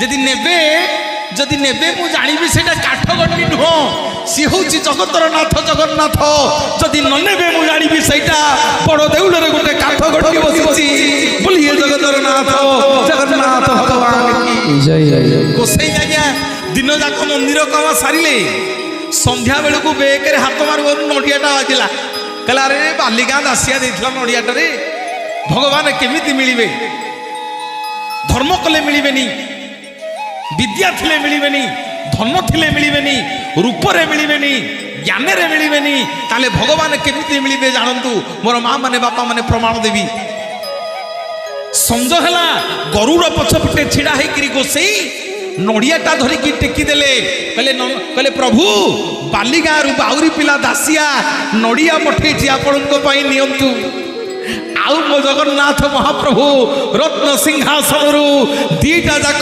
যদি নেবে যদি নেবে মু জানিবি সেটা কাঠগণ্ডি নুহ সি হচ্ছে জগতর নাথ জগন্নাথ যদি ন নেবে মু জানিবি সেইটা বড় দেউলরে গোটে কাঠগণ্ডি বসিছি বলিয়ে জগতর নাথ জগন্নাথ ভগবান জয় জয় জয় গোসাই আজ্ঞা দিন যাক মন্দির কাম সারিলে সন্ধ্যা বেড়ে বেকরে হাত মারু নড়িয়াটা বাজিলা কলে আরে বালিগাঁ দাসিয়া দিয়েছিল নড়িয়াটারে ভগবান কেমিতি মিলিবে ধর্ম কলে মিলিবেনি विद्या थिले मिलिबेनी धन थिले मिलिबेनी रूपरे मिलिबेनी ज्ञानरे मिलिबेनी ताले भगवान केमिति मिलिबे जानंतु मोर माँ माने बापा माने प्रमाण देवी संज हला गरुड़ पछपटे छिड़ा हेकरी गोसई नड़ियाटा धरिकी टेकी देले कहले प्रभु बालीगाँ बाउरी पिला दासिया नड़िया पठेछि आपणको पई नियंतु आउ मो जगन्नाथ महाप्रभु रत्न सिंहासन दीटा